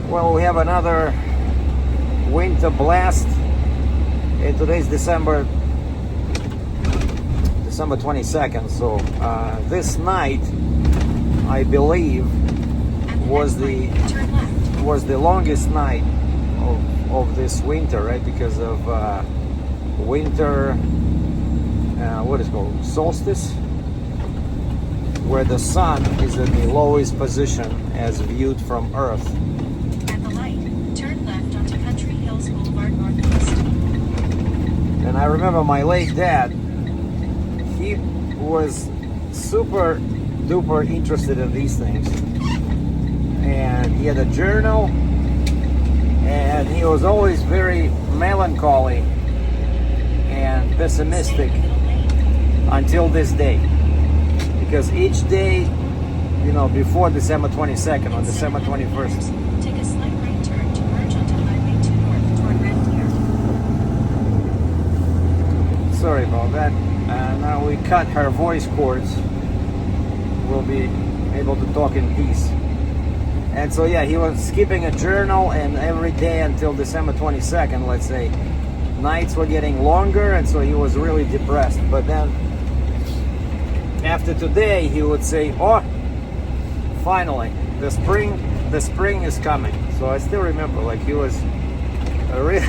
Well, we have another winter blast, and today's December 22nd. So this night, I believe, was the longest night of this winter, right? Because of winter, what is it called, solstice, where the sun is in the lowest position as viewed from Earth. And I remember my late dad, he was super duper interested in these things. And he had a journal, and he was always very melancholy and pessimistic until this day. Because each day, you know, before December 22nd or December 21st, take a slight right turn to merge onto Highway 2 north toward Red Deer. Sorry about that. Now we cut her voice cords. We'll be able to talk in peace. And so yeah, he was keeping a journal, and every day until December 22nd, let's say, nights were getting longer, and so he was really depressed. But then after today, he would say, oh, finally, the spring is coming. So I still remember, like, he was a really,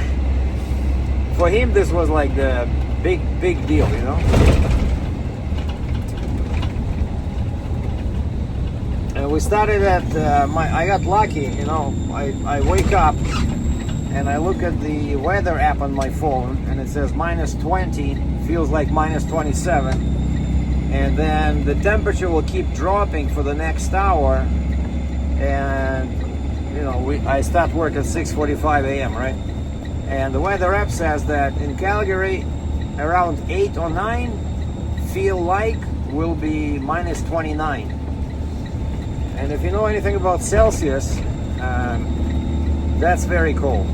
for him this was like the big deal, you know. And we started at I got lucky, you know. I wake up and I look at the weather app on my phone, and it says minus 20, feels like minus 27, and then the temperature will keep dropping for the next hour. And you know, I start work at 6:45 a.m. right? And the weather app says that in Calgary, around 8 or 9, feel like will be minus 29. And if you know anything about Celsius, that's very cold.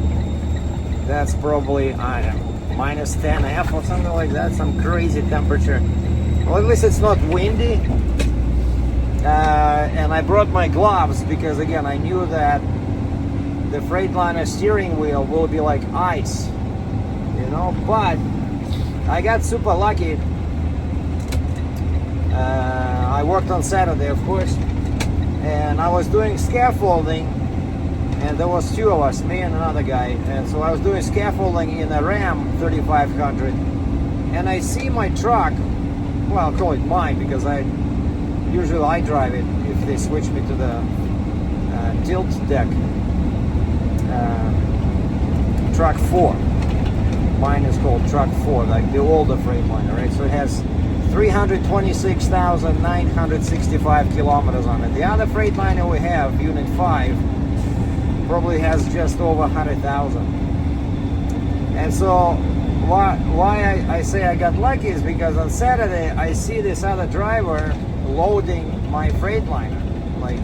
That's probably, I don't know, minus 10F or something like that, some crazy temperature. Well, at least it's not windy. And I brought my gloves because, again, I knew that the Freightliner steering wheel will be like ice, you know. But I got super lucky. I worked on Saturday, of course, and I was doing scaffolding, and there was two of us, me and another guy. And so I was doing scaffolding in a Ram 3500, and I see my truck. Well, I'll call it mine because usually I drive it if they switch me to the tilt deck. Truck 4. Mine is called Truck 4, like the older Freightliner, right? So it has 326,965 kilometers on it. The other Freightliner we have, Unit 5, probably has just over 100,000. And so why I say I got lucky is because on Saturday I see this other driver loading my Freightliner, like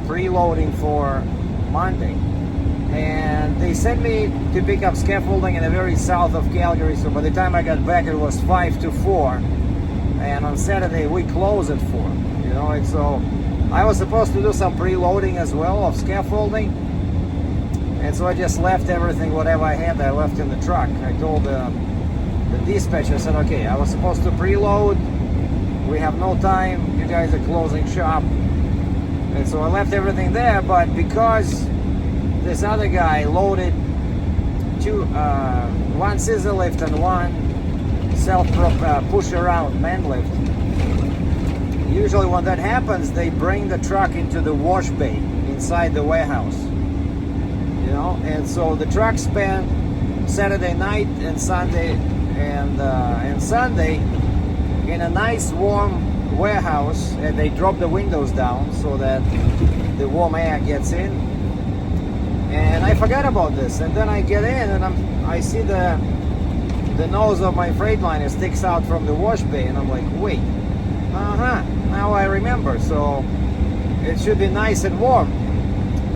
preloading for Monday. And they sent me to pick up scaffolding in the very south of Calgary. So by the time I got back, it was 5 to 4. And on Saturday, we close at 4. You know, and so I was supposed to do some preloading as well of scaffolding. And so I just left everything, whatever I had, I left in the truck. I told the dispatcher, I said, okay, I was supposed to preload. We have no time. You guys are closing shop. And so I left everything there. But because this other guy loaded one scissor lift and one push around man lift. Usually when that happens, they bring the truck into the wash bay inside the warehouse, you know. And so the truck spent Saturday night and Sunday and Sunday in a nice warm warehouse, and they drop the windows down so that the warm air gets in. And I forgot about this, and then I get in and I see the nose of my Freightliner sticks out from the wash bay, and I'm like, wait, now I remember. So it should be nice and warm.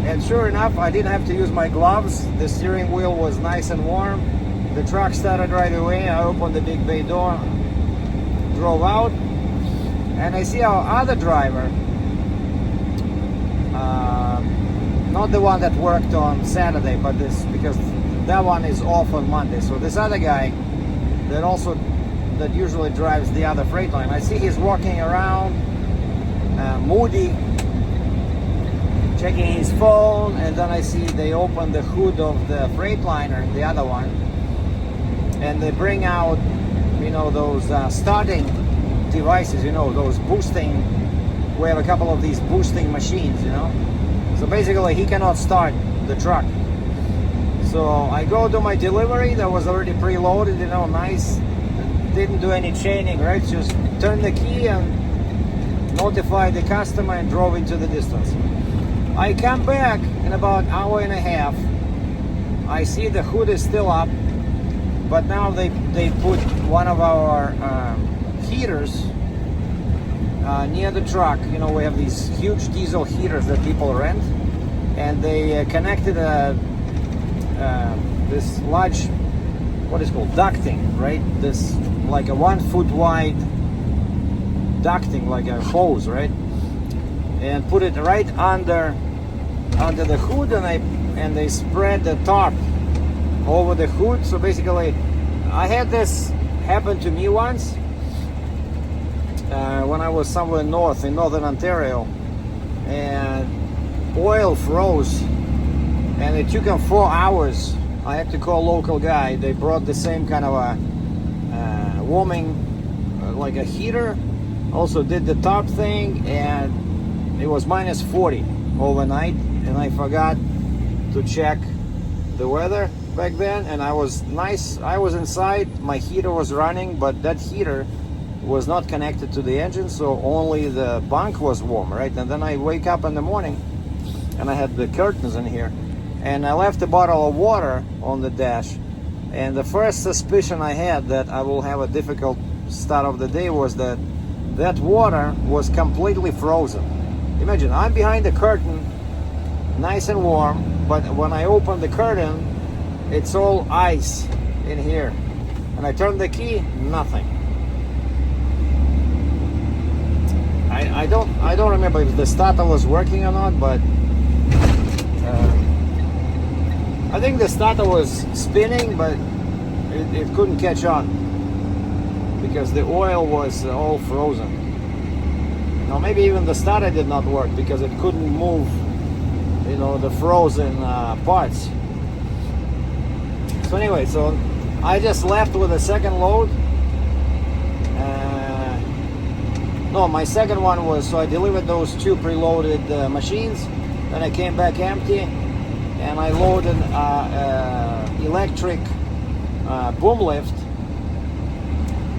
And sure enough, I didn't have to use my gloves. The steering wheel was nice and warm. The truck started right away. I opened the big bay door, drove out, and I see our other driver, not the one that worked on Saturday, but this, because that one is off on Monday. So this other guy that usually drives the other Freightliner, I see he's walking around moody, checking his phone, and then I see they open the hood of the Freightliner, the other one, and they bring out, you know, those starting devices, you know, those boosting. We have a couple of these boosting machines, you know. So basically he cannot start the truck. So I go to my delivery that was already preloaded, you know, nice. Didn't do any chaining, right? Just turned the key and notified the customer and drove into the distance. I come back in about an hour and a half. I see the hood is still up, but now they put one of our heaters near the truck. You know, we have these huge diesel heaters that people rent, and they connected this large, what is called ducting, right? This like a 1 foot wide ducting, like a hose, right? And put it right under the hood, and they spread the tarp over the hood. So basically, I had this happen to me once when I was somewhere north in northern Ontario, and oil froze, and it took them 4 hours. I had to call a local guy. They brought the same kind of a warming, like a heater. Also did the top thing, and it was minus 40 overnight, and I forgot to check the weather back then, and I was inside, my heater was running, but that heater was not connected to the engine, so only the bunk was warm, right? And then I wake up in the morning and I had the curtains in here, and I left a bottle of water on the dash, and the first suspicion I had that I will have a difficult start of the day was that water was completely frozen. Imagine, I'm behind the curtain, nice and warm, but when I open the curtain, it's all ice in here. And I turn the key, nothing. I don't remember if the starter was working or not, but I think the starter was spinning, but it couldn't catch on because the oil was all frozen. Now maybe even the starter did not work because it couldn't move, you know, the frozen parts. So anyway, so I just left with a second load. No, my second one was, so I delivered those 2 preloaded machines, then I came back empty, and I loaded electric boom lift,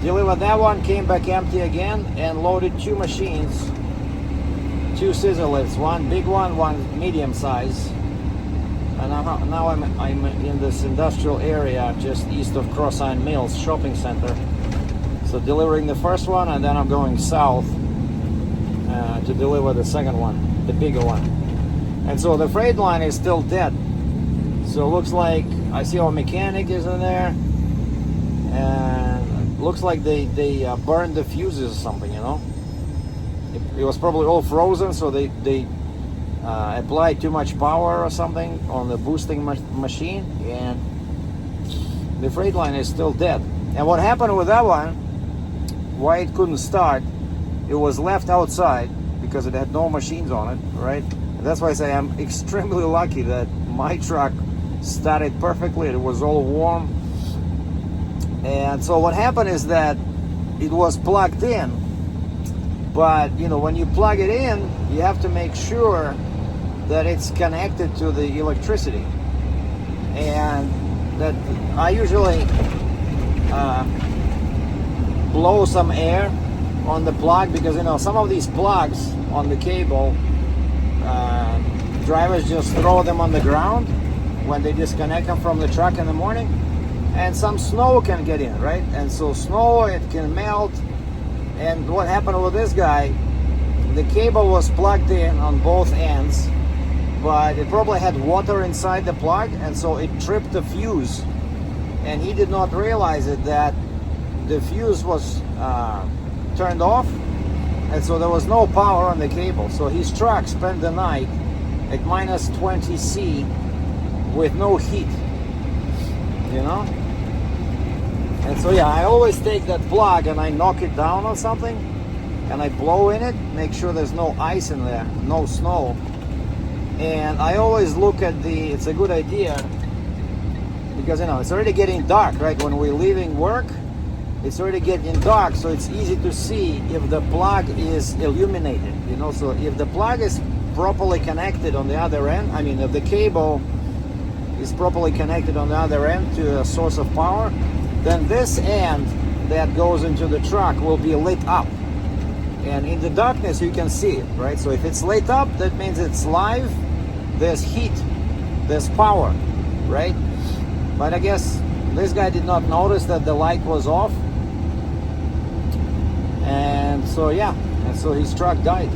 delivered that one, came back empty again, and loaded 2 machines, 2 scissor lifts, one big one medium size. And now I'm in this industrial area just east of Cross Island Mills shopping center. So delivering the first one, and then I'm going south to deliver the second one, the bigger one. And so the Freightliner is still dead. So it looks like I see our mechanic is in there, and it looks like they burned the fuses or something, you know. It was probably all frozen, so they applied too much power or something on the boosting machine, and the Freightliner is still dead. And what happened with that one, why it couldn't start, it was left outside because it had no machines on it, right? And that's why I say I'm extremely lucky that my truck started perfectly. It was all warm. And so what happened is that it was plugged in, but you know, when you plug it in, you have to make sure that it's connected to the electricity. And that I usually blow some air on the plug, because you know, some of these plugs on the cable, drivers just throw them on the ground when they disconnect them from the truck in the morning, and some snow can get in, right? And so snow, it can melt. And what happened with this guy, the cable was plugged in on both ends, but it probably had water inside the plug, and so it tripped the fuse, and he did not realize it, that the fuse was turned off, and so there was no power on the cable. So his truck spent the night at minus 20 C with no heat, you know. And so yeah, I always take that plug and I knock it down on something and I blow in it, make sure there's no ice in there, no snow. And I always look at it's a good idea because, you know, it's already getting dark, right? When we're leaving work, it's already getting dark, so it's easy to see if the plug is illuminated, you know. So if the plug is properly connected on the other end, I mean, if the cable is properly connected on the other end to a source of power, then this end that goes into the truck will be lit up. And in the darkness, you can see it, right? So if it's lit up, that means it's live, there's heat, there's power, right? But I guess this guy did not notice that the light was off. And so, yeah, and so his truck died.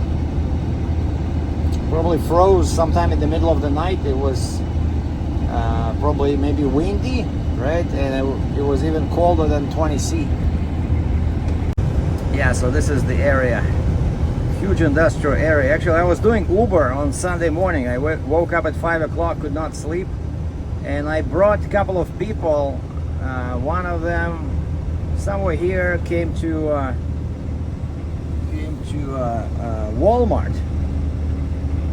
Probably froze sometime in the middle of the night. It was probably maybe windy, right? And it was even colder than 20 C. Yeah, so this is the area. Huge industrial area. Actually, I was doing Uber on Sunday morning. I woke up at 5 o'clock, could not sleep. And I brought a couple of people. One of them, somewhere here, came to Walmart.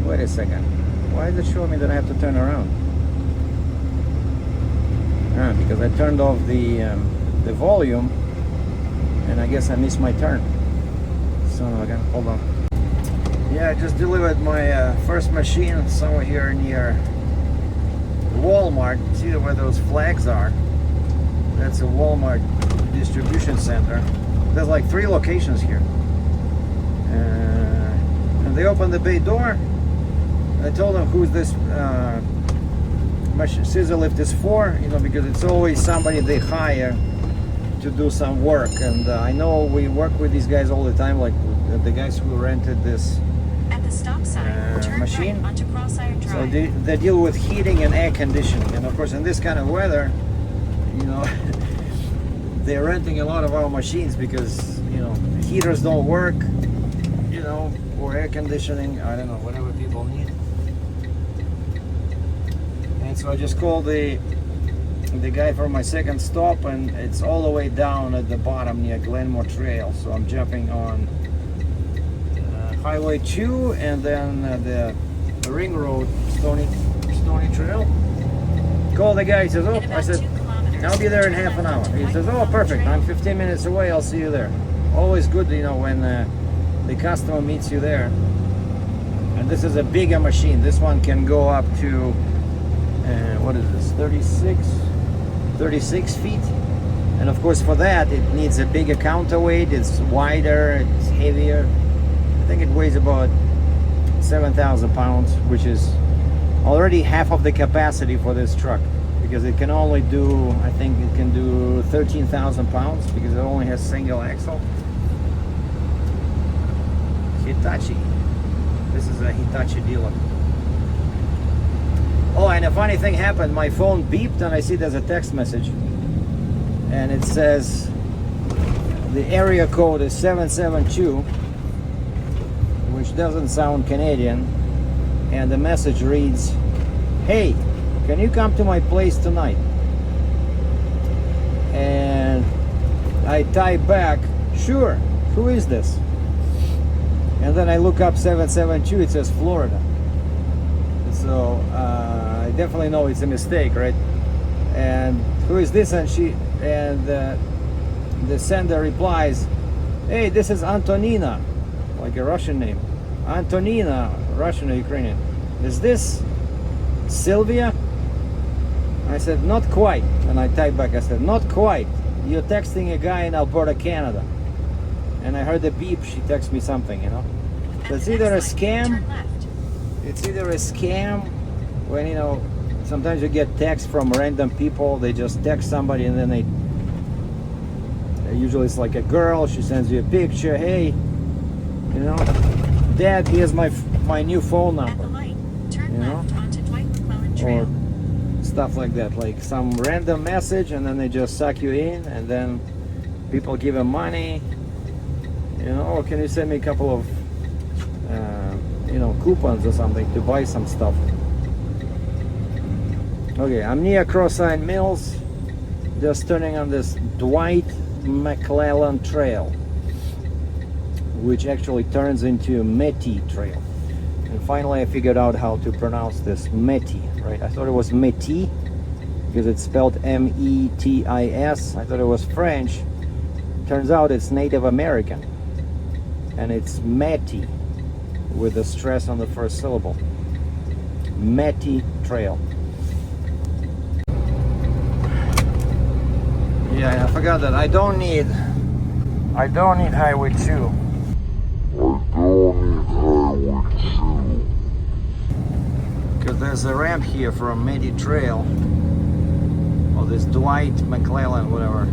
Wait a second. Why is it showing me that I have to turn around? Because I turned off the volume, and I guess I missed my turn. Son of a gun. Hold on. Yeah, I just delivered my first machine somewhere here near Walmart. See where those flags are? That's a Walmart distribution center. There's like 3 locations here. And they opened the bay door. I told them who's this scissor lift is for, you know, because it's always somebody they hire to do some work. And I know we work with these guys all the time, like the guys who rented this At the stop sign, turn machine. right onto Cross-Iron Drive. So they deal with heating and air conditioning. And of course, in this kind of weather, you know, they're renting a lot of our machines because, you know, heaters don't work, you know, or air conditioning, I don't know, whatever people need. And so I just called the guy for my second stop, and it's all the way down at the bottom near Glenmore Trail. So I'm jumping on Highway 2 and then the Ring Road Stony Trail. Call the guy, he says, oh, I said, I'll be there in half an hour. He says, oh, perfect, I'm 15 minutes away, I'll see you there. Always good, you know, when the customer meets you there. And this is a bigger machine. This one can go up to, what is this, 36 feet. And of course for that, it needs a bigger counterweight, it's wider, it's heavier. I think it weighs about 7,000 pounds, which is already half of the capacity for this truck, because it can only do, I think it can do 13,000 pounds because it only has single axle. Hitachi. This is a Hitachi dealer. Oh, and a funny thing happened. My phone beeped and I see there's a text message. And it says the area code is 772, which doesn't sound Canadian. And the message reads, hey, can you come to my place tonight? And I type back, sure, who is this? And then I look up 772, it says Florida. So I definitely know it's a mistake, right? And who is this? And the sender replies, hey, this is Antonina, like a Russian name. Antonina, Russian or Ukrainian. Is this Sylvia? I said, not quite. And I typed back, I said, not quite. You're texting a guy in Alberta, Canada. And I heard the beep, she texted me something, you know. So it's either a scam. It's either a scam when, you know, sometimes you get texts from random people. They just text somebody and then they usually it's like a girl. She sends you a picture. Hey, you know, Dad, here's my new phone number. Turn left onto Dwight McClellan Or Trail. stuff like that, like some random message, and then they just suck you in, and then people give them money. You know, oh, can you send me a couple of coupons or something to buy some stuff. Okay, I'm near Cross-Eyed Mills, just turning on this Dwight McClellan Trail, which actually turns into Metty Trail. And finally I figured out how to pronounce this Metty, right? I thought it was Metty because it's spelled M-E-T-I-S. I thought it was French. Turns out it's Native American, and it's Metty with a stress on the first syllable. Metty Trail. Yeah, I forgot that I don't need Highway 2. Because there's a ramp here from Metty Trail, or this Dwight McClellan, whatever.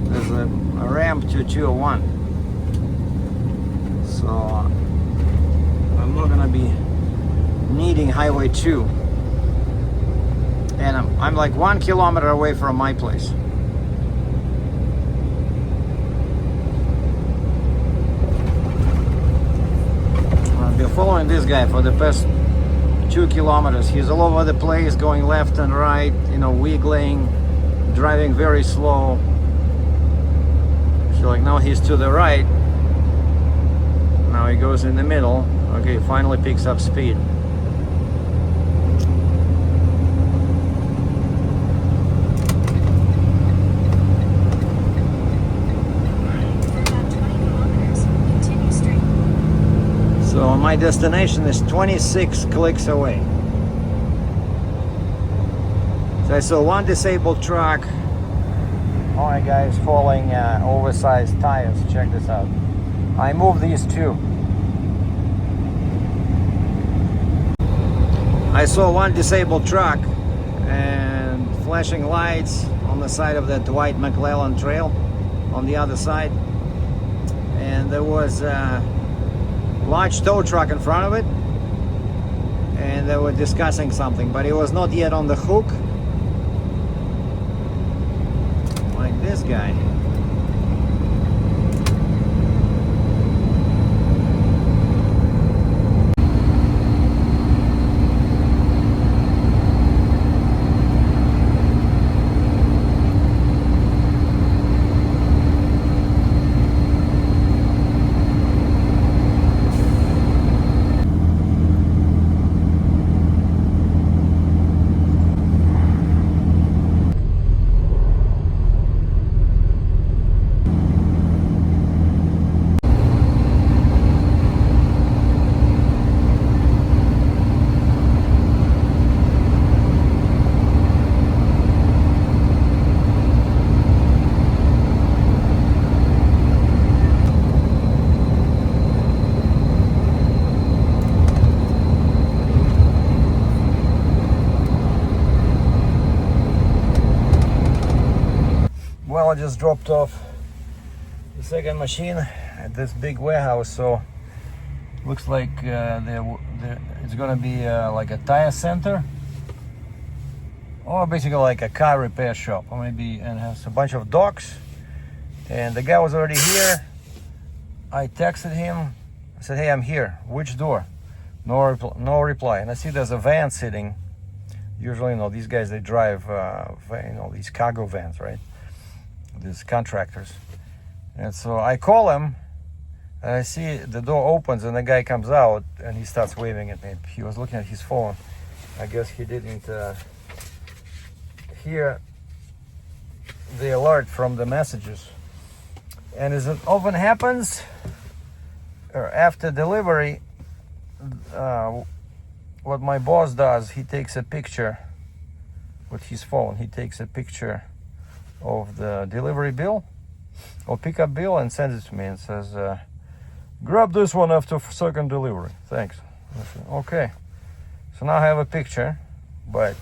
There's a ramp to 201. So I'm not gonna be needing Highway 2. And I'm like 1 kilometer away from my place. I've been following this guy for the past 2 kilometers. He's all over the place, going left and right, wiggling, driving very slow. So like now he's to the right. Now he goes in the middle. Okay, finally picks up speed. For about 20 kilometers, continue straight. So my destination is 26 clicks away. So I saw one disabled truck. Oh, my guy's falling oversized tires. Check this out. I moved these two. I saw one disabled truck and flashing lights on the side of the Dwight McClellan Trail on the other side. And there was a large tow truck in front of it. And they were discussing something, but it was not yet on the hook. Like this guy. Well, I just dropped off the second machine at this big warehouse, so looks like it's gonna be like a tire center, or basically like a car repair shop, or maybe, and has a bunch of docks. And the guy was already here. I texted him. I said, "Hey, I'm here. Which door?" No reply. And I see there's a van sitting. Usually, these guys, they drive, these cargo vans, right? These contractors. And so I call him, and I see the door opens, and the guy comes out, and he starts waving at me. He was looking at his phone. I guess he didn't hear the alert from the messages. And as it often happens, or after delivery, what my boss does, he takes a picture with his phone. He takes a picture of the delivery bill or pickup bill and sends it to me and says, grab this one after second delivery, thanks. I said, okay. So now I have a picture, but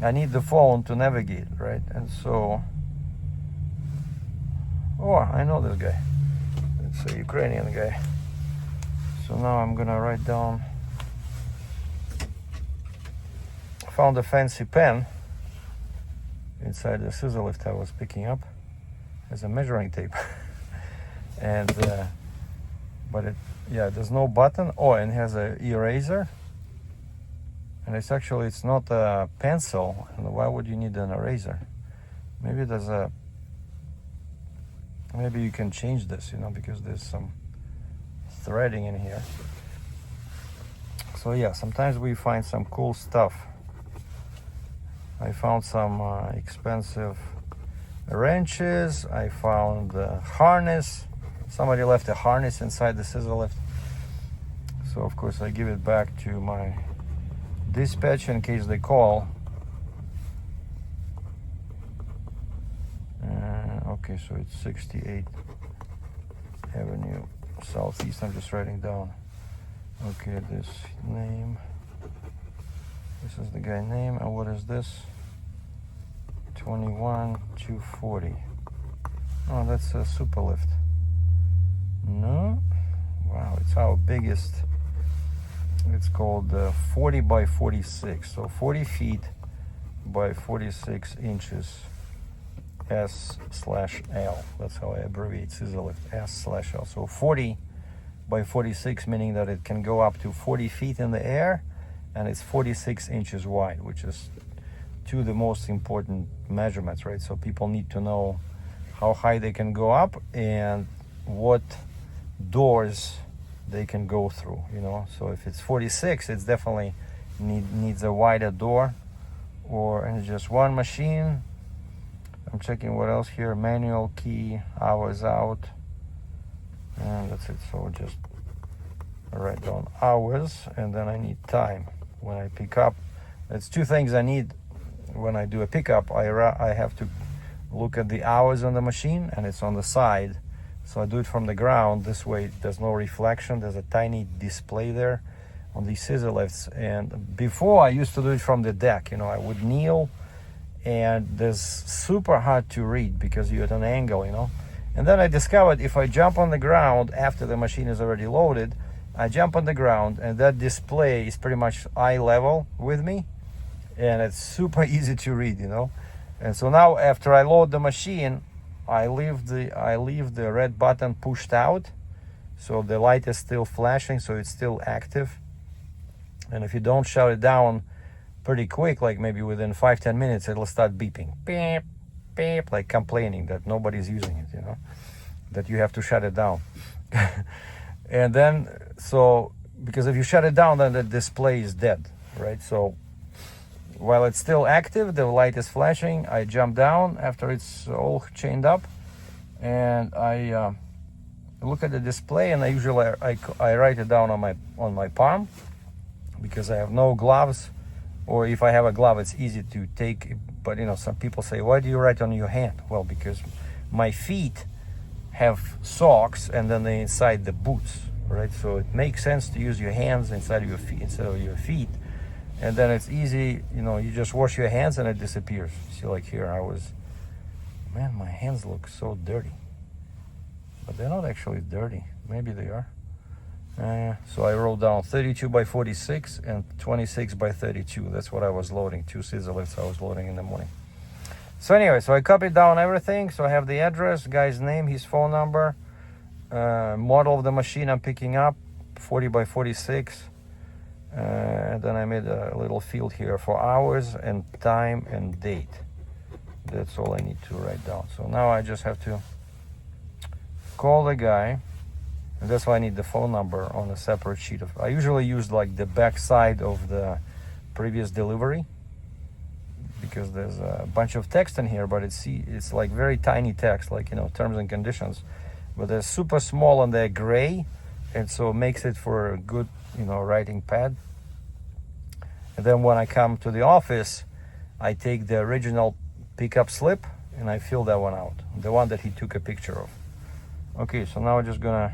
I need the phone to navigate, right? And so, oh, I know this guy. It's a Ukrainian guy. So now I'm gonna write down. Found a fancy pen inside the scissor lift I was picking up as a measuring tape. And but Yeah, there's no button. Oh, and it has a eraser. And it's actually, it's not a pencil. And why would you need an eraser? Maybe there's a, maybe you can change this, you know, because there's some threading in here. So yeah, sometimes we find some cool stuff. I found some expensive wrenches. I found a harness. Somebody left a harness inside the scissor lift. So of course I give it back to my dispatch in case they call. Okay, so it's 68th Avenue Southeast. I'm just writing down. Okay, this name. This is the guy name. And what is this? 21240. Oh, that's a super lift. No. Wow, it's our biggest. It's called 40 by 46. So 40 feet by 46 inches. S/L. That's how I abbreviate scissor lift. S/L. So 40 by 46, meaning that it can go up to 40 feet in the air, and it's 46 inches wide, which is two of the most important measurements, right? So people need to know how high they can go up and what doors they can go through, you know. So if it's 46, it's definitely needs a wider door, or and it's just one machine. I'm checking what else here. Manual key, hours out, and that's it. So just write down hours, and then I need time when I pick up. That's two things I need when I do a pickup. I have to look at the hours on the machine, and it's on the side. So I do it from the ground. This way there's no reflection. There's a tiny display there on these scissor lifts. And before I used to do it from the deck. You know, I would kneel, and there's super hard to read because you're at an angle, you know. And then I discovered if I jump on the ground after the machine is already loaded, I jump on the ground and that display is pretty much eye level with me, and it's super easy to read, you know. And so now after I load the machine, I leave the red button pushed out, so the light is still flashing, so it's still active. And if you don't shut it down pretty quick, like maybe within 5-10 minutes, it'll start beeping, beep, beep, like complaining that nobody's using it, you know, that you have to shut it down. And then, so because if you shut it down, then the display is dead, right? So while it's still active, the light is flashing. I jump down after it's all chained up, and I look at the display, and I usually I write it down on my palm because I have no gloves, or if I have a glove, it's easy to take. But you know, some people say, "Why do you write on your hand?" Well, because my feet have socks, and then they inside the boots, right? So it makes sense to use your hands inside of your feet instead of your feet. And then it's easy, you know, you just wash your hands and it disappears. See, like here, man, my hands look so dirty. But they're not actually dirty. Maybe they are. So I wrote down 32 by 46 and 26 by 32. That's what I was loading. 2 scissor lifts I was loading in the morning. So anyway, so I copied down everything. So I have the address, guy's name, his phone number, model of the machine I'm picking up, 40 by 46. And then I made a little field here for hours and time and date. That's all I need to write down. So now I just have to call the guy, and that's why I need the phone number on a separate sheet of. I usually use like the back side of the previous delivery because there's a bunch of text in here, but it's like very tiny text, like, you know, terms and conditions, but they're super small and they're gray, and so it makes it for a good, you know, writing pad. And then when I come to the office, I take the original pickup slip and I fill that one out, the one that he took a picture of. Okay, so now I'm just gonna,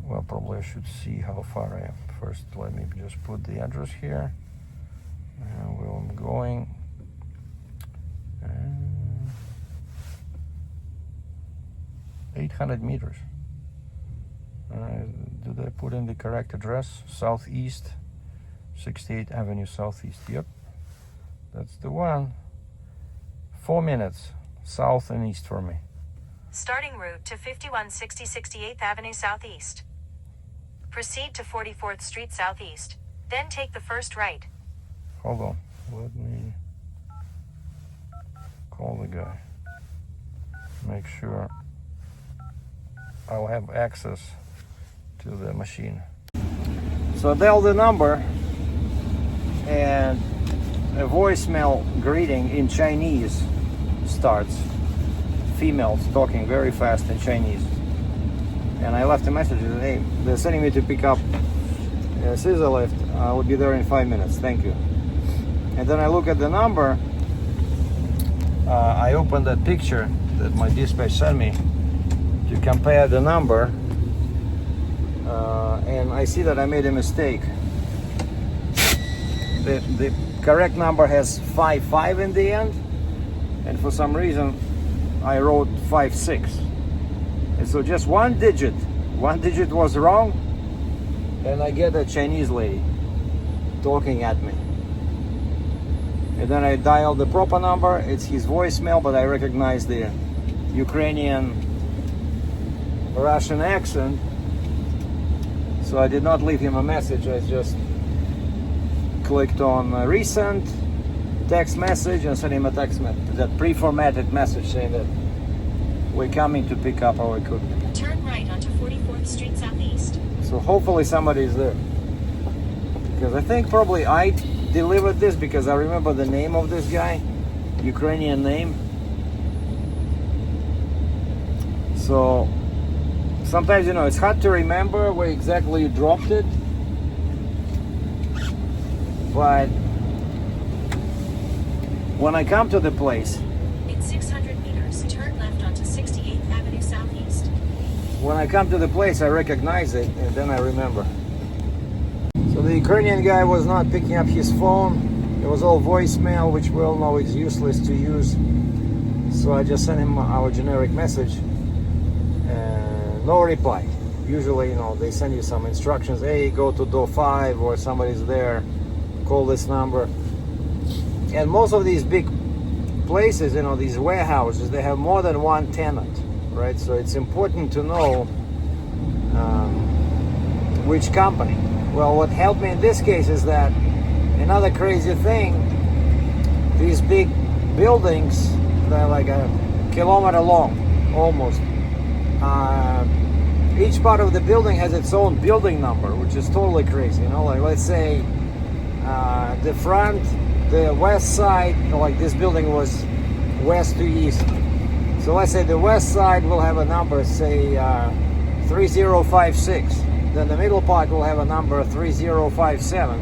well, probably I should see how far I am. First, let me just put the address here and where I'm going. 800 meters. Did I put in the correct address? Southeast, 68th Avenue Southeast. Yep, that's the one. 4 minutes south and east for me. Starting route to 5160 68th Avenue Southeast. Proceed to 44th Street Southeast. Then take the first right. Hold on. Let me call the guy. Make sure I'll have access to the machine. So I dial the number and a voicemail greeting in Chinese starts. Females talking very fast in Chinese. And I left a message that, hey, they're sending me to pick up a scissor lift. I will be there in 5 minutes. Thank you. And then I look at the number. I open that picture that my dispatch sent me to compare the number. And I see that I made a mistake. The correct number has 55 in the end. And for some reason, I wrote 56. And so just one digit was wrong, and I get a Chinese lady talking at me. And then I dial the proper number. It's his voicemail, but I recognize the Ukrainian Russian accent. So I did not leave him a message. I just clicked on resend text message and sent him a text message, that pre-formatted message saying that we're coming to pick up our equipment. Turn right onto 44th Street Southeast. So hopefully somebody's there. Because I think probably I delivered this because I remember the name of this guy, Ukrainian name. So sometimes, it's hard to remember where exactly you dropped it. But when I come to the place, in 600 meters, turn left onto 68th Avenue Southeast. When I come to the place, I recognize it, and then I remember. So the Ukrainian guy was not picking up his phone. It was all voicemail, which we all know is useless to use. So I just sent him our generic message, and no reply. Usually, they send you some instructions. Hey, go to door 5, or somebody's there. Call this number. And most of these big places, these warehouses, they have more than one tenant, right? So it's important to know which company. Well, what helped me in this case is that another crazy thing, these big buildings, they're like a kilometer long, almost. Each part of the building has its own building number, which is totally crazy. Like let's say the front, the west side, like this building was west to east. So let's say the west side will have a number, say 3056. Then the middle part will have a number 3057.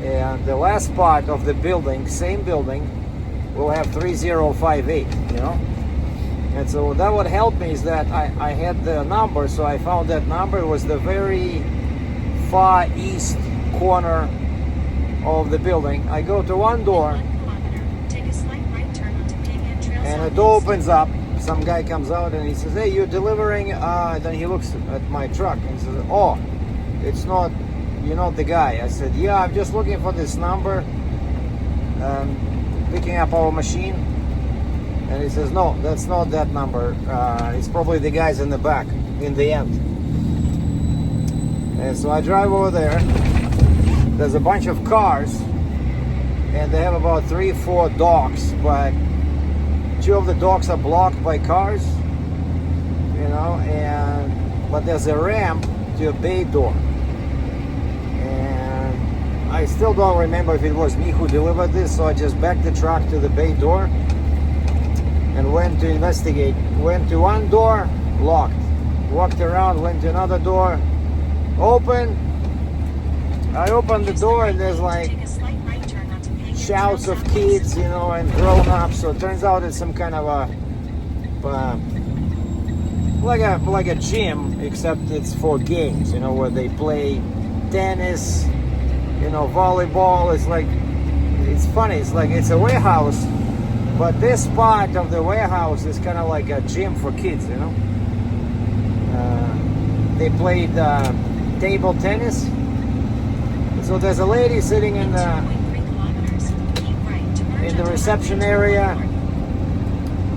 And the last part of the building, same building, will have 3058, And so that would help me is that I had the number, so I found that number. It was the very far east corner of the building. I go to one door, Take a slight right turn onto Pig End Trail and the Southeast. door opens up. Some guy comes out and he says, hey, you're delivering? Then he looks at my truck and says, oh, it's not, you're not the guy. I said, yeah, I'm just looking for this number, picking up our machine. And he says, no, that's not that number. It's probably the guys in the back, in the end. And so I drive over there. There's a bunch of cars, and they have about 3-4 docks, but 2 of the docks are blocked by cars, but there's a ramp to a bay door. And I still don't remember if it was me who delivered this, so I just backed the truck to the bay door and went to investigate. Went to one door, locked. Walked around, went to another door, open. I opened the door and there's like Take a slight right turn onto Pig End shouts Trail of Southeast. kids, and grown-ups. So it turns out it's some kind of like a gym, except it's for games, where they play tennis, volleyball. It's funny. It's like it's a warehouse, but this part of the warehouse is kind of like a gym for kids, They played table tennis. So there's a lady sitting in the 2.3 kilometers. Keep right to merge in the onto reception Highway area,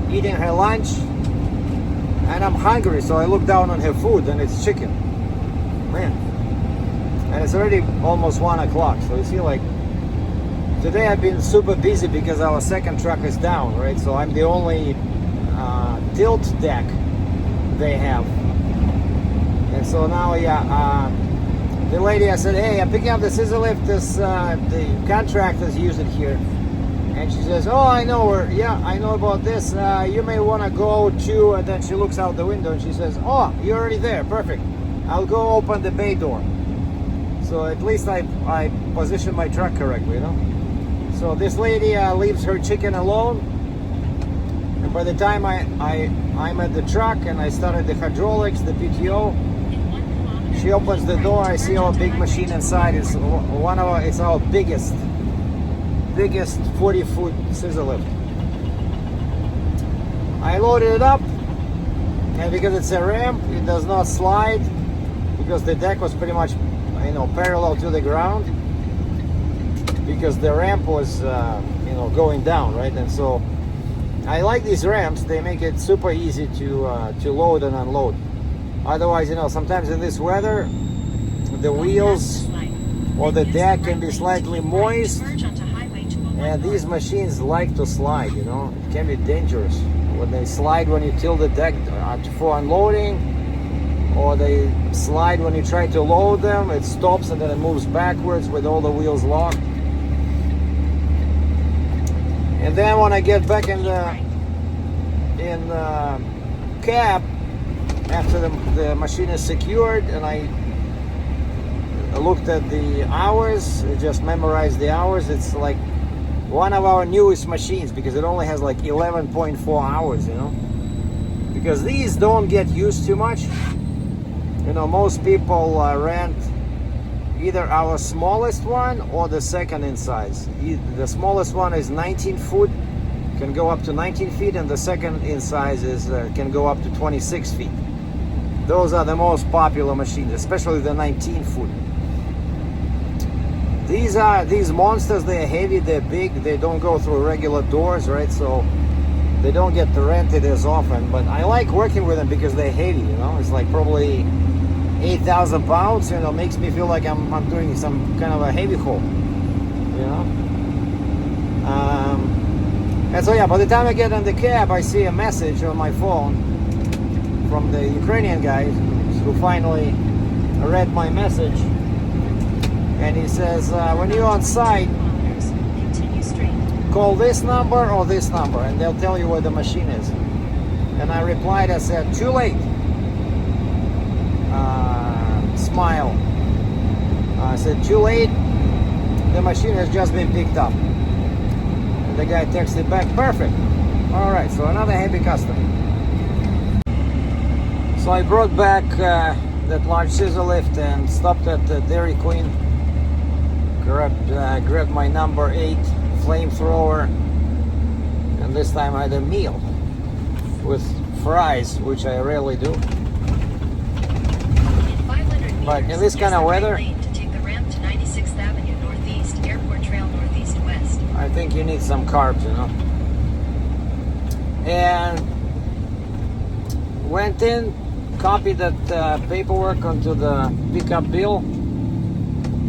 2 eating her lunch, and I'm hungry, so I look down on her food, and it's chicken. man. And it's already almost 1 o'clock. So you see, like, today I've been super busy because our second truck is down, right? So I'm the only tilt deck they have. And so now, yeah, the lady, I said, hey, I'm picking up the scissor lift. The contractors use it here. And she says, oh, I know her. Yeah, I know about this. You may want to go to, and then she looks out the window and she says, oh, you're already there. Perfect. I'll go open the bay door. So at least I position my truck correctly, you know. So this lady leaves her chicken alone. And by the time I'm at the truck and I started the hydraulics, the PTO, she opens the door. I see our big machine inside. It's our biggest 40-foot scissor lift. I loaded it up, and because it's a ramp, it does not slide because the deck was pretty much, you know, parallel to the ground because the ramp was, you know, going down, right? And so I like these ramps. They make it super easy to load and unload. Otherwise, you know, sometimes in this weather, the wheels or the deck can be slightly moist. And these machines like to slide, you know. It can be dangerous when they slide when you tilt the deck for unloading, or they slide when you try to load them. It stops and then it moves backwards with all the wheels locked. And then when I get back in the cab after the machine is secured, and I looked at the hours, I just memorized the hours. It's like one of our newest machines because it only has like 11.4 hours, you know. Because these don't get used too much. You know, most people rent either our smallest one or the second in size. The smallest one is 19 foot, can go up to 19 feet, and the second in size is can go up to 26 feet. Those are the most popular machines, especially the 19 foot. These monsters, they're heavy, they're big, they don't go through regular doors, right? So they don't get rented as often. But I like working with them because they're heavy, you know. It's like probably 8,000 pounds, you know, makes me feel like I'm doing some kind of a heavy haul, you know. And so yeah, by the time I get in the cab, I see a message on my phone from the Ukrainian guy who finally read my message. And he says, when you're on site, call this number or this number, and they'll tell you where the machine is. And I replied, I said, too late. Smile. I said, too late. The machine has just been picked up. And the guy texted back, perfect. All right, so another happy customer. So I brought back that large scissor lift and stopped at the Dairy Queen. Grabbed my number 8 flamethrower, and this time I had a meal with fries, which I rarely do. But in this kind of weather, to take the ramp to 96th Avenue Northeast, Airport Trail Northeast West. I think you need some carbs, you know. And went in, copied that paperwork onto the pickup bill.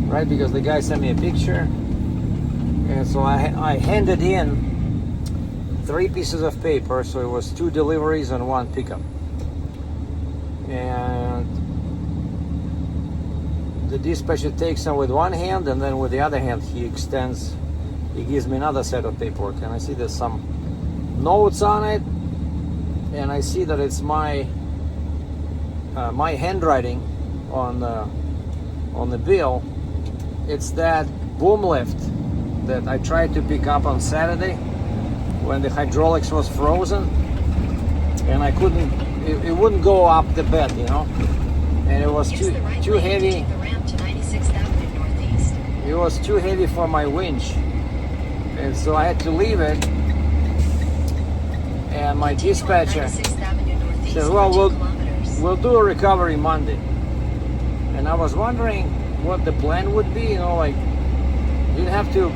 Right, because the guy sent me a picture, and so I handed in 3 pieces of paper, so it was 2 deliveries and 1 pickup. And the dispatcher takes them with one hand, and then with the other hand he gives me another set of paperwork, and I see there's some notes on it, and I see that it's my handwriting on the bill. It's that boom lift that I tried to pick up on Saturday when the hydraulics was frozen, and I couldn't, it wouldn't go up the bed, you know, and it was too heavy. It was too heavy for my winch, and so I had to leave it. And my dispatcher said, well, we'll do a recovery Monday. And I was wondering what the plan would be, you know, like you'd have to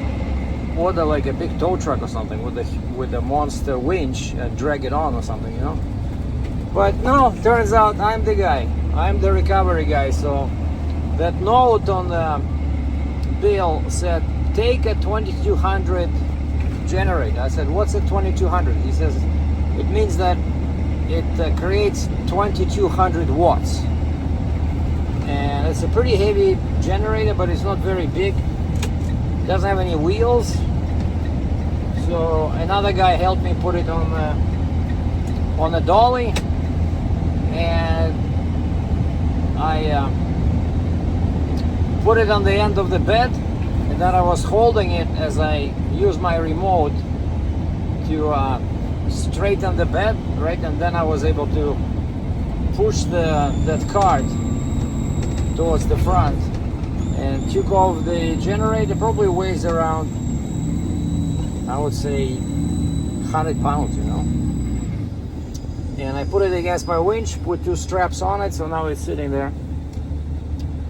order like a big tow truck or something with the monster winch and drag it on or something, you know. But no, turns out I'm the guy. I'm the recovery guy. So that note on the bill said, take a 2200 generator. I said, what's a 2200? He says, it means that it creates 2200 watts. And it's a pretty heavy generator, but it's not very big. It doesn't have any wheels. So another guy helped me put it on the dolly, and I put it on the end of the bed, and then I was holding it as I used my remote to straighten the bed, right? And then I was able to push that cart towards the front and took off the generator. Probably weighs around, I would say, 100 pounds, you know. And I put it against my winch, put 2 straps on it, so now it's sitting there.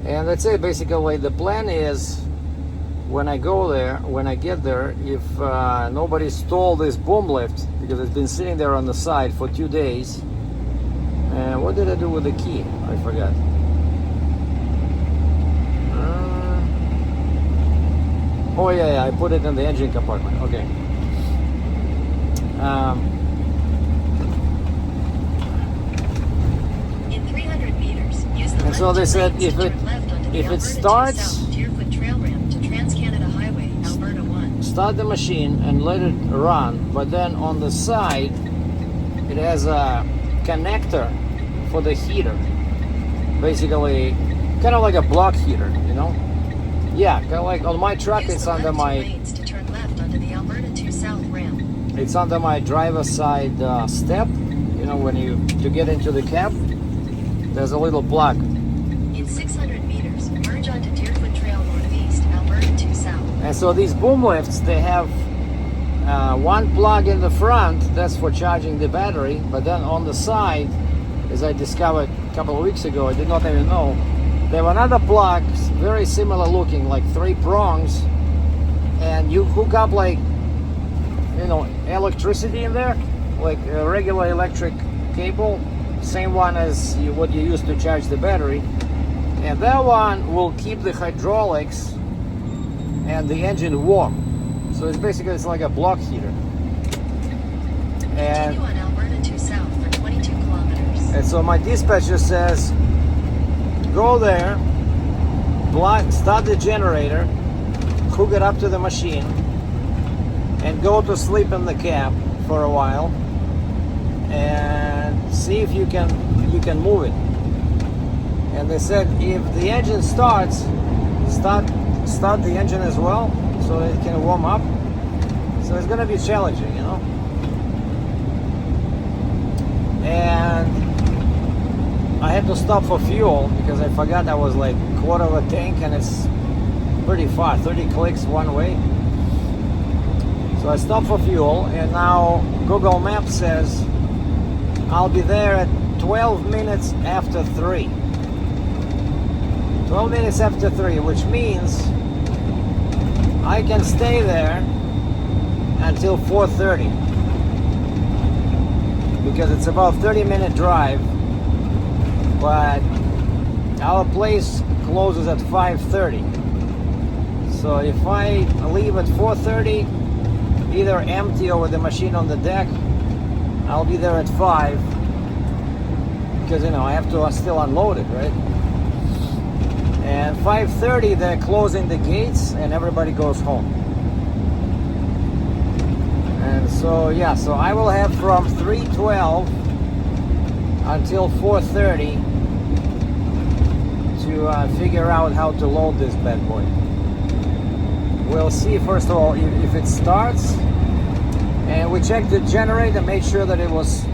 And that's it. Basically, the plan is, when I get there, if nobody stole this boom lift, because it's been sitting there on the side for 2 days. And what did I do with the key? I forgot. Oh yeah, I put it in the engine compartment. Okay. In 300 meters, use the And so they said left to if turn left onto the it Alberta starts, 2 South Deerfoot Trail Ramp to Trans-Canada Highway, Alberta 1. start the machine and let it run, but then on the side it has a connector for the heater, basically kind of like a block heater, you know. Yeah, kind of like on my truck. Use It's the under left 2 my lanes to turn left onto the Alberta 2 South Ramp. it's under my driver's side step, you know, when you to get into the cab, there's a little plug. In 600 meters, merge onto Deerfoot Trail Northeast, Alberta 2 South. And so these boom lifts, they have one plug in the front, that's for charging the battery, but then on the side, as I discovered a couple of weeks ago, I did not even know, they have another plug, very similar looking, like 3 prongs, and you hook up like, you know, electricity in there, like a regular electric cable, same one as what you use to charge the battery, and that one will keep the hydraulics and the engine warm. So it's basically, it's like a block heater. And Continue on Alberta 2 South for 22 kilometers. And so my dispatcher says, go there, start the generator, hook it up to the machine, and go to sleep in the cab for a while, and see if you can move it. And they said if the engine starts, start the engine as well, so it can warm up. So it's gonna be challenging, you know. And I had to stop for fuel because I forgot I was like quarter of a tank, and it's pretty far, 30 clicks one way. So I stopped for fuel, and now Google Maps says I'll be there at 12 minutes after 3. 12 minutes after 3, which means I can stay there until 4:30, because it's about 30-minute drive, but our place closes at 5:30. So if I leave at 4:30, either empty or with the machine on the deck, I'll be there at 5, because, you know, I have to still unload it, right? And 5:30 they're closing the gates and everybody goes home. And so yeah, so I will have from 3:12 until 4:30 to figure out how to load this bad boy. We'll see first of all if it starts, and we checked the generator, made sure that it was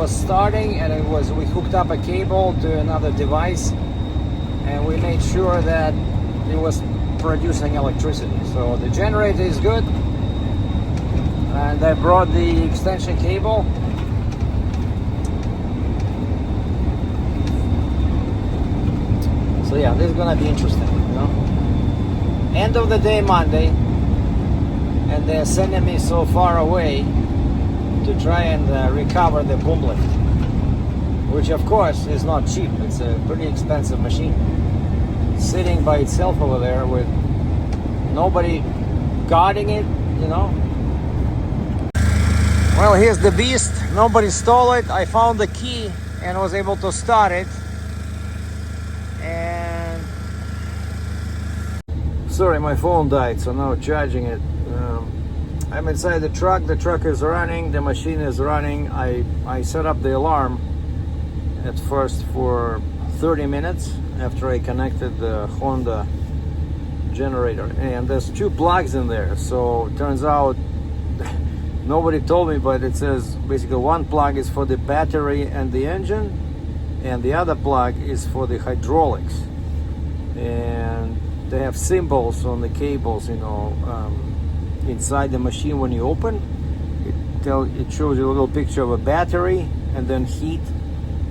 starting, and we hooked up a cable to another device, and we made sure that it was producing electricity. So the generator is good, and I brought the extension cable. So yeah, this is gonna be interesting, you know. End of the day Monday, and they're sending me so far away to try and recover the boom lift, which of course is not cheap. It's a pretty expensive machine. sitting by itself over there with nobody guarding it, you know. Well, here's the beast. Nobody stole it. I found the key and was able to start it. And sorry, my phone died, so now charging it. I'm inside the truck is running, the machine is running. I set up the alarm at first for 30 minutes after I connected the Honda generator, and there's 2 plugs in there. So it turns out nobody told me, but it says basically one plug is for the battery and the engine, and the other plug is for the hydraulics. And they have symbols on the cables, you know, inside the machine. When you open it shows you a little picture of a battery and then heat,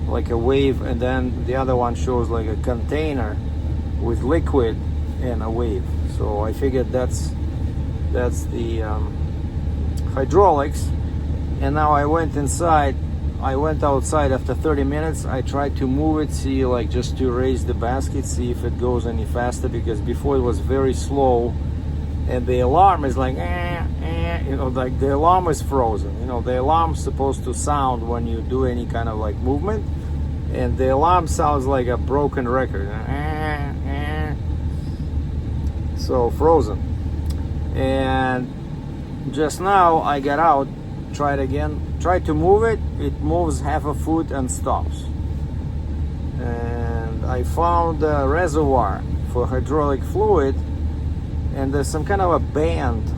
like a wave, and then the other one shows like a container with liquid and a wave. So I figured that's the hydraulics. And now I went outside after 30 minutes. I tried to move it, see, like, just to raise the basket, see if it goes any faster, because before it was very slow. And the alarm is like, you know, like the alarm is frozen. You know, the alarm's supposed to sound when you do any kind of like movement, and the alarm sounds like a broken record. So frozen. And just now I got out, tried again, tried to move it. It moves half a foot and stops. And I found a reservoir for hydraulic fluid. And there's some kind of a band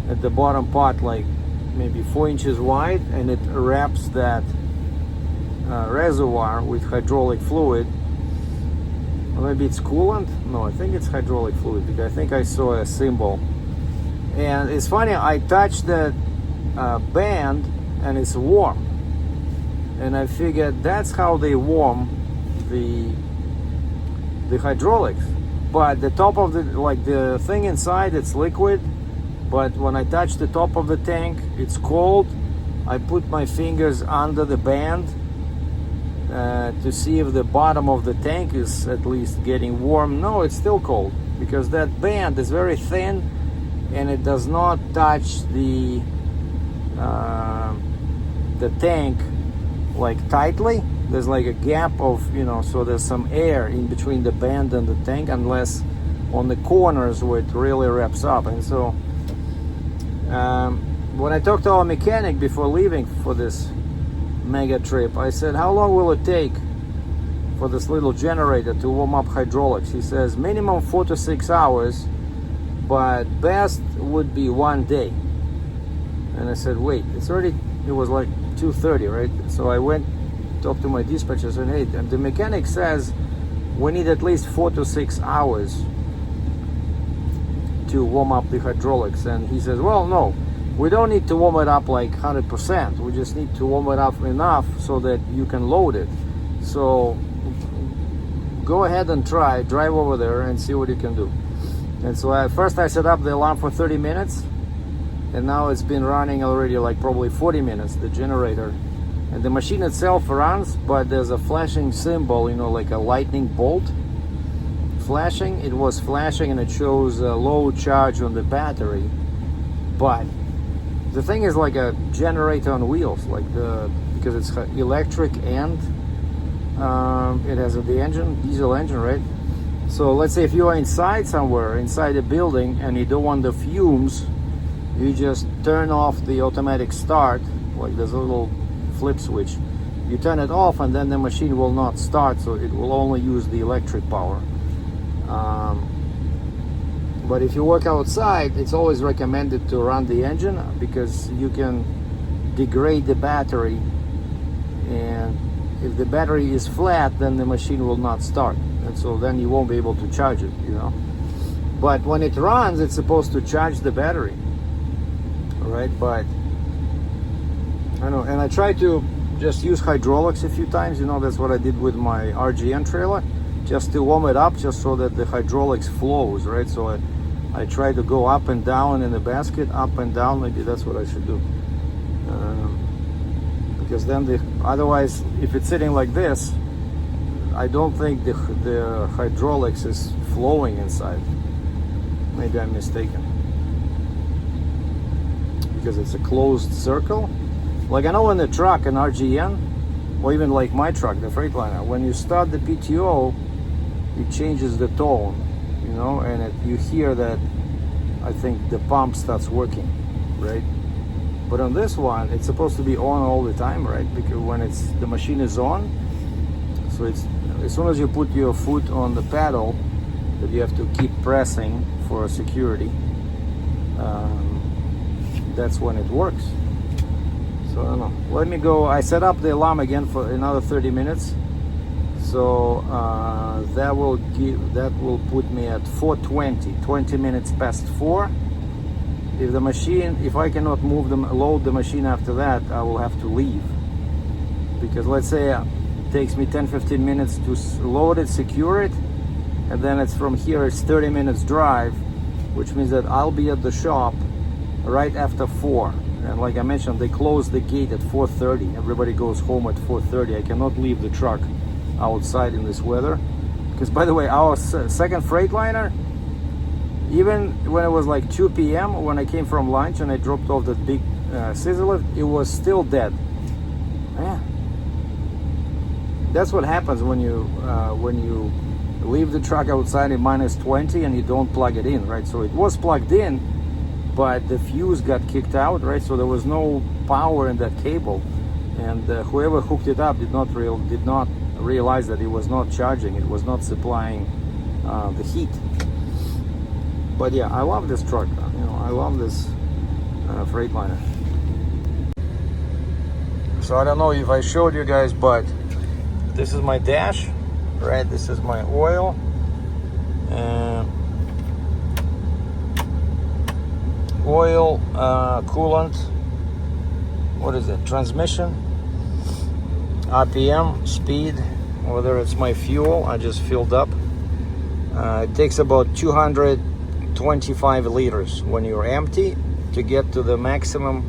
at the bottom part, like maybe 4 inches wide, and it wraps that reservoir with hydraulic fluid. Or maybe it's coolant? No, I think it's hydraulic fluid, because I think I saw a symbol. And it's funny, I touched that band and it's warm. And I figured that's how they warm the hydraulics. But the top of the thing inside, it's liquid, but when I touch the top of the tank, it's cold. I put my fingers under the band to see if the bottom of the tank is at least getting warm. No, it's still cold, because that band is very thin and it does not touch the tank like tightly. There's like a gap of, you know, so there's some air in between the band and the tank, unless on the corners where it really wraps up. And so when I talked to our mechanic before leaving for this mega trip, I said, how long will it take for this little generator to warm up hydraulics? He says minimum 4 to 6 hours, but best would be 1 day. And I said, wait, it was like 2:30, right? So I went, talked to my dispatcher, and hey, the mechanic says we need at least 4 to 6 hours to warm up the hydraulics. And he says, well, no, we don't need to warm it up like 100%. We just need to warm it up enough so that you can load it. So go ahead and drive over there and see what you can do. And so first I set up the alarm for 30 minutes, and now it's been running already like probably 40 minutes, the generator. And the machine itself runs, but there's a flashing symbol, you know, like a lightning bolt flashing. It was flashing and it shows a low charge on the battery. But the thing is like a generator on wheels, because it's electric and it has the engine, diesel engine, right? So let's say if you are inside somewhere, inside a building, and you don't want the fumes, you just turn off the automatic start, like there's a little flip switch. You turn it off and then the machine will not start, so it will only use the electric power. But if you work outside, it's always recommended to run the engine, because you can degrade the battery, and if the battery is flat, then the machine will not start, and so then you won't be able to charge it, you know. But when it runs, it's supposed to charge the battery, right? But I don't know, and I tried to just use hydraulics a few times, you know. That's what I did with my RGN trailer, just to warm it up, just so that the hydraulics flows, right? So I try to go up and down in the basket, up and down. Maybe that's what I should do, because then otherwise, if it's sitting like this, I don't think the hydraulics is flowing inside. Maybe I'm mistaken. Because it's a closed circle. Like I know in the truck, an RGN, or even like my truck, the Freightliner, when you start the PTO, it changes the tone, you know, and you hear that, I think the pump starts working, right? But on this one, it's supposed to be on all the time, right? Because when the machine is on, so it's as soon as you put your foot on the pedal, that you have to keep pressing for security. That's when it works. So I don't know. Let me go. I set up the alarm again for another 30 minutes. So that will put me at 4:20, 20 minutes past 4. If I cannot load the machine after that, I will have to leave. Because let's say it takes me 10-15 minutes to load it, secure it, and then it's from here, it's 30 minutes drive, which means that I'll be at the shop right after 4. And like I mentioned, they close the gate at 4:30. Everybody goes home at 4:30. I cannot leave the truck outside in this weather. Because by the way, our second Freightliner, even when it was like 2 p.m. when I came from lunch and I dropped off that big scissor lift, it was still dead. Yeah. That's what happens when you leave the truck outside in -20 and you don't plug it in, right? So it was plugged in, but the fuse got kicked out, right? So there was no power in that cable, and whoever hooked it up did not realize that it was not charging. It was not supplying the heat. But yeah, I love this truck. You know, I love this Freightliner. So I don't know if I showed you guys, but this is my dash, right? This is my oil. Oil, coolant. What is it? Transmission, RPM, speed. Whether it's my fuel, I just filled up. It takes about 225 liters when you're empty to get to the maximum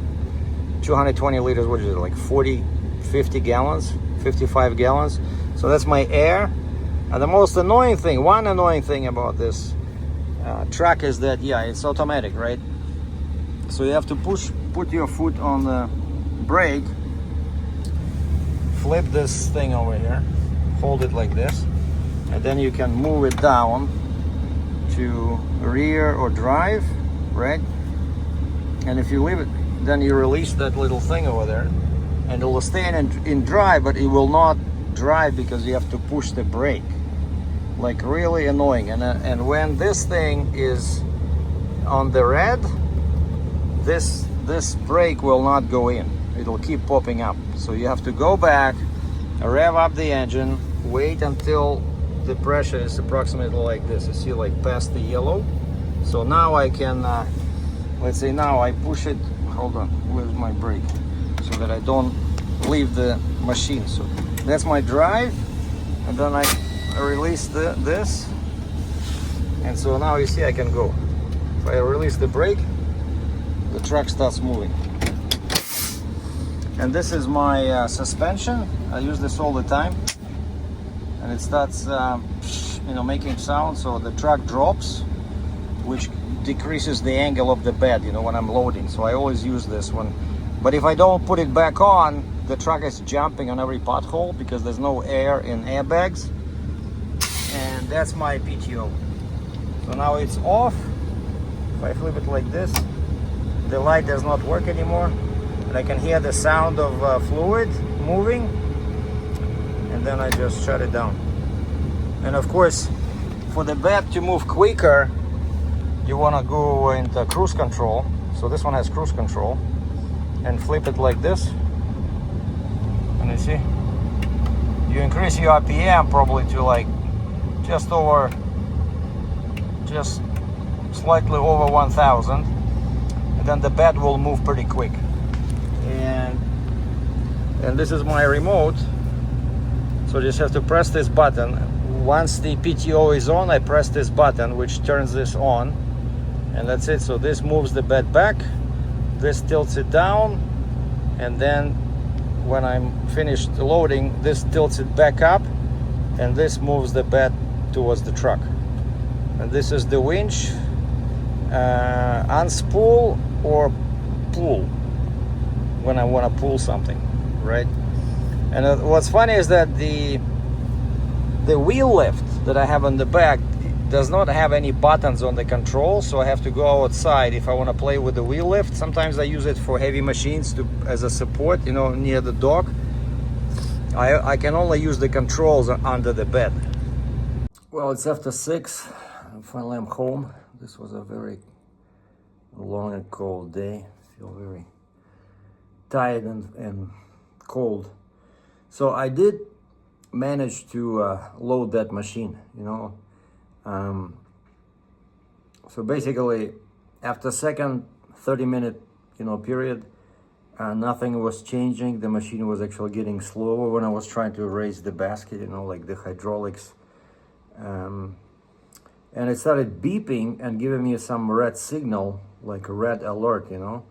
220 liters. What is it, like 50 gallons, 55 gallons? So that's my air. And the most annoying thing, one annoying thing about this truck is that, yeah, it's automatic, right? So you have to put your foot on the brake, flip this thing over here, hold it like this, and then you can move it down to rear or drive, right? And if you leave it, then you release that little thing over there, and it will stay in drive, but it will not drive because you have to push the brake. Like really annoying. And when this thing is on the red, this brake will not go in. It'll keep popping up. So you have to go back, rev up the engine, wait until the pressure is approximately like this. You see, like past the yellow. So now I can, let's say now I push it. Hold on, where's my brake? So that I don't leave the machine. So that's my drive, and then I release this, and so now you see I can go. If I release the brake, the truck starts moving. And this is my suspension. I use this all the time, and it starts making sound, so the truck drops, which decreases the angle of the bed, when I'm loading. So I always use this one. But if I don't put it back on, the truck is jumping on every pothole because there's no air in airbags. And that's my PTO. So now it's off. If I flip it like this, the light does not work anymore, and I can hear the sound of fluid moving, and then I just shut it down. And of course, for the bed to move quicker, you want to go into cruise control. So this one has cruise control, and flip it like this, and you see, you increase your RPM probably to like just slightly over 1,000, and then the bed will move pretty quick. And this is my remote, so just have to press this button. Once the PTO is on, I press this button, which turns this on, and that's it. So this moves the bed back, this tilts it down, and then when I'm finished loading, this tilts it back up and this moves the bed towards the truck. And this is the winch, unspool or pull when I want to pull something, right? And what's funny is that the wheel lift that I have on the back does not have any buttons on the control, so I have to go outside if I want to play with the wheel lift. Sometimes I use it for heavy machines as a support, you know, near the dock. I can only use the controls under the bed. Well, it's after 6. Finally I'm home. This was a very long and cold day. I feel very tired and cold. So I did manage to load that machine, you know. So basically, after second 30-minute, you know, period, nothing was changing. The machine was actually getting slower when I was trying to raise the basket, you know, like the hydraulics. And it started beeping and giving me some red signal, like a red alert, you know.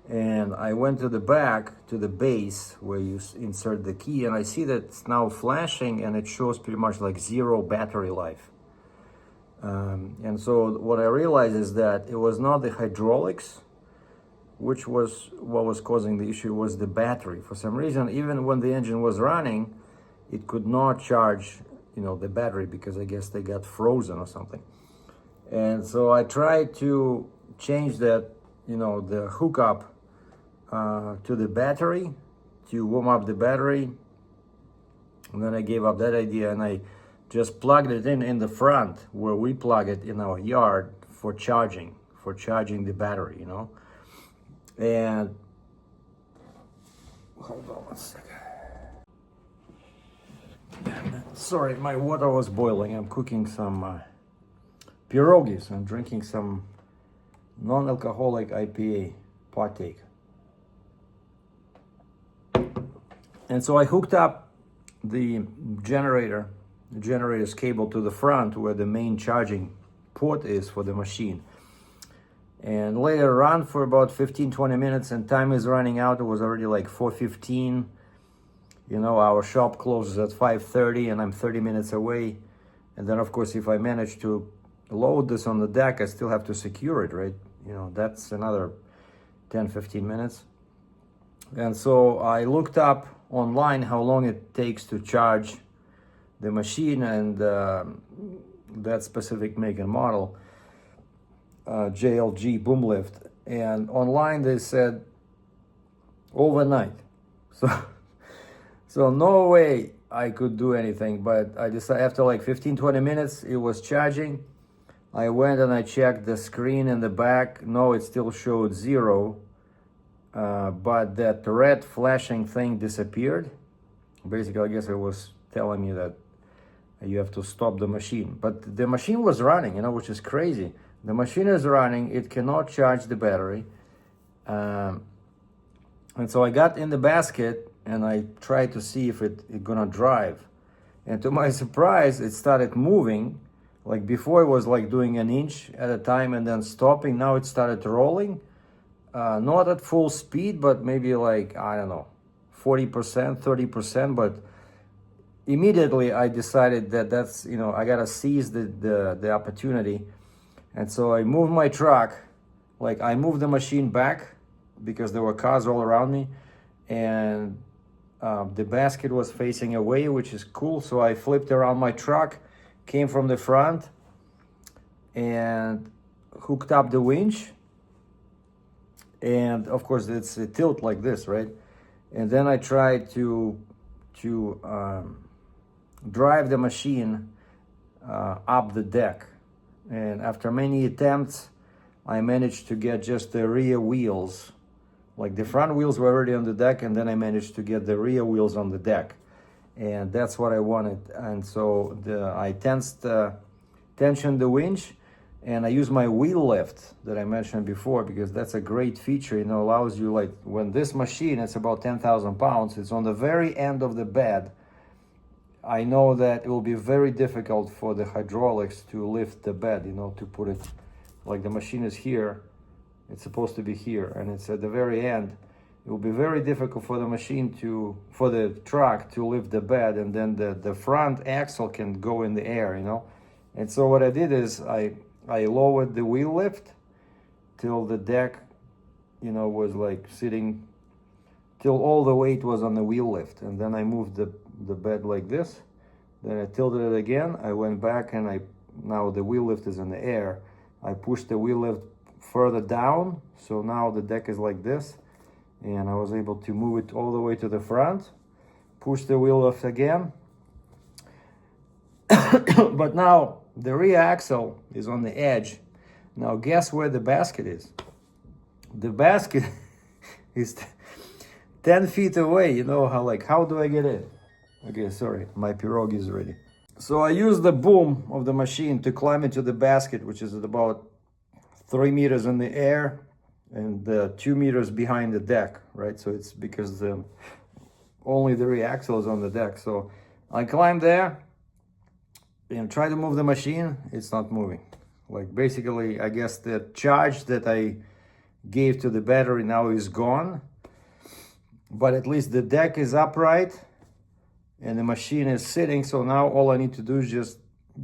And I went to the back, to the base where you insert the key, and I see that it's now flashing and it shows pretty much like 0 battery life. And so what I realized is that it was not the hydraulics, which was what was causing the issue, was the battery. For some reason, even when the engine was running, it could not charge, you know, the battery, because I guess they got frozen or something. And so I tried to change that, you know, the hookup to the battery to warm up the battery. And then I gave up that idea and I just plugged it in the front where we plug it in our yard for charging the battery, you know. And hold on one second. Sorry, my water was boiling. I'm cooking some pierogies. I'm drinking some non-alcoholic IPA partake. And so I hooked up the generator's cable to the front where the main charging port is for the machine. And later on for about 15-20 minutes, and time is running out. It was already like 4:15. You know, our shop closes at 5:30 and I'm 30 minutes away. And then of course, if I manage to load this on the deck, I still have to secure it, right? You know, that's another 10-15 minutes. And so I looked up online how long it takes to charge the machine, and that specific make and model, JLG boom lift. And online they said overnight. So no way I could do anything, but I decided after like 15-20 minutes it was charging. I went and I checked the screen in the back. No, it still showed 0, but that red flashing thing disappeared. Basically, I guess it was telling me that you have to stop the machine. But the machine was running, you know, which is crazy. The machine is running, it cannot charge the battery. And so I got in the basket and I tried to see if it's gonna drive. And to my surprise, it started moving. Like before it was like doing an inch at a time and then stopping. Now it started rolling. Not at full speed, but maybe like, I don't know, 40%, 30%. But immediately I decided that that's, you know, I gotta seize the opportunity. And so I moved my truck, like I moved the machine back because there were cars all around me, and the basket was facing away, which is cool. So I flipped around my truck, came from the front and hooked up the winch. And of course it's a tilt like this, right? And then I tried to drive the machine up the deck. And after many attempts, I managed to get just the rear wheels. Like the front wheels were already on the deck, and then I managed to get the rear wheels on the deck. And that's what I wanted. And so I tensioned the winch, and I used my wheel lift that I mentioned before, because that's a great feature. You know, allows you, like when this machine, it's about 10,000 pounds, it's on the very end of the bed. I know that it will be very difficult for the hydraulics to lift the bed, you know, to put it, like the machine is here, it's supposed to be here, and it's at the very end. it will be very difficult for the machine for the truck to lift the bed, and then the front axle can go in the air, you know. And so what I did is I lowered the wheel lift till the deck, you know, was like sitting, till all the weight was on the wheel lift. And then I moved the bed like this. Then I tilted it again. I went back and now the wheel lift is in the air. I pushed the wheel lift further down. So now the deck is like this. And I was able to move it all the way to the front. Push the wheel lift again. But now the rear axle is on the edge. Now guess where the basket is? The basket is 10 feet away. You know how do I get in? Okay, sorry, my pierogi is ready. So I use the boom of the machine to climb into the basket, which is at about 3 meters in the air and 2 meters behind the deck, right? So it's because only the rear axle is on the deck. So I climb there and try to move the machine. It's not moving. Like basically, I guess the charge that I gave to the battery now is gone, but at least the deck is upright and the machine is sitting. So now all I need to do is just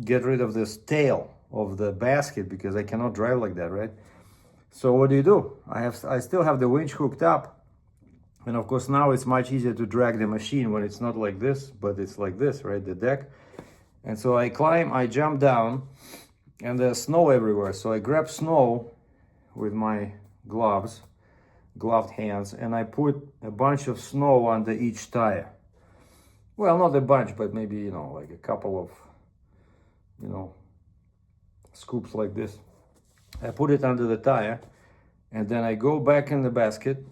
get rid of this tail of the basket, because I cannot drive like that, right? So what do? I still have the winch hooked up, and of course now it's much easier to drag the machine when it's not like this, but it's like this, right? The deck. And so I jump down, and there's snow everywhere. So I grab snow with my gloved hands, and I put a bunch of snow under each tire. Well, not a bunch, but maybe, you know, like a couple of, you know, scoops like this. I put it under the tire, and then I go back in the basket,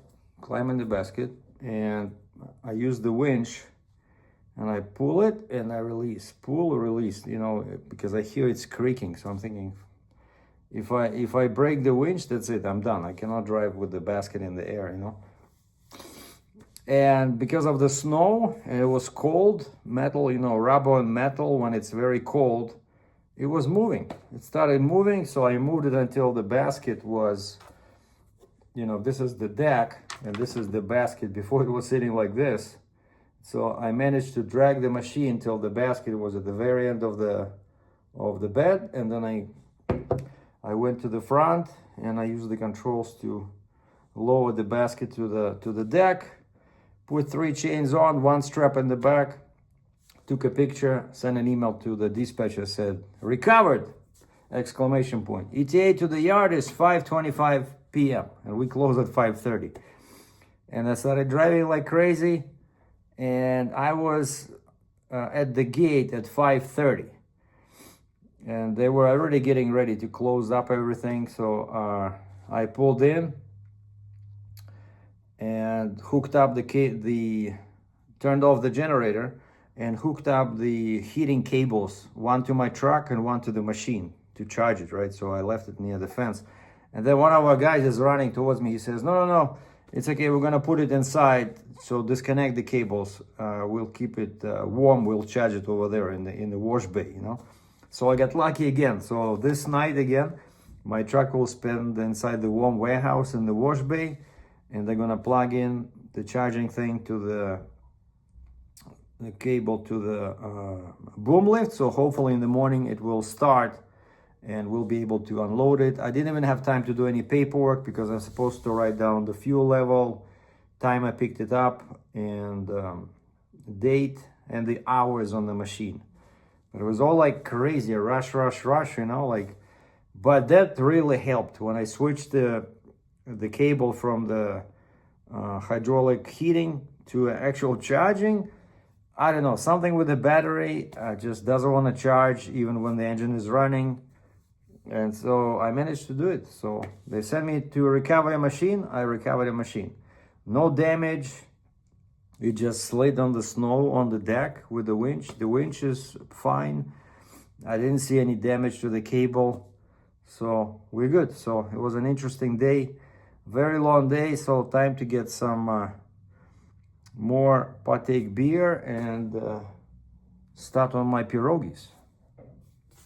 climb in the basket, and I use the winch, and I pull it and I release, pull, release, you know, because I hear it's creaking. So I'm thinking, if I break the winch, that's it, I'm done. I cannot drive with the basket in the air, you know. And because of the snow, and it was cold, metal, you know, rubber and metal, when it's very cold, it was moving. It started moving, so I moved it until the basket was, you know, this is the deck, and this is the basket. Before it was sitting like this. So I managed to drag the machine till the basket was at the very end of the bed, and then I went to the front, and I used the controls to lower the basket to the deck. Put 3 chains on, 1 strap in the back, took a picture, sent an email to the dispatcher, said, recovered, exclamation point. ETA to the yard is 5:25 p.m. and we close at 5:30. And I started driving like crazy, and I was at the gate at 5:30. And they were already getting ready to close up everything, so I pulled in and hooked up turned off the generator and hooked up the heating cables, one to my truck and one to the machine to charge it, right? So I left it near the fence. And then one of our guys is running towards me. He says, no, it's okay, we're gonna put it inside, so disconnect the cables. We'll keep it warm, we'll charge it over there in the wash bay, you know? So I got lucky again. So this night again, my truck will spend inside the warm warehouse in the wash bay, and they're gonna plug in the charging thing to the cable to the boom lift. So hopefully in the morning it will start and we'll be able to unload it. I didn't even have time to do any paperwork because I'm supposed to write down the fuel level, time I picked it up, and date and the hours on the machine. But it was all like crazy, rush, you know, like, but that really helped when I switched the cable from the hydraulic heating to actual charging. I don't know, something with the battery just doesn't want to charge even when the engine is running. And so I managed to do it. So they sent me to recover a machine. I recovered a machine. No damage. It just slid on the snow on the deck with the winch. The winch is fine. I didn't see any damage to the cable. So we're good. So it was an interesting day. Very long day. So time to get some more Patek beer and start on my pierogies.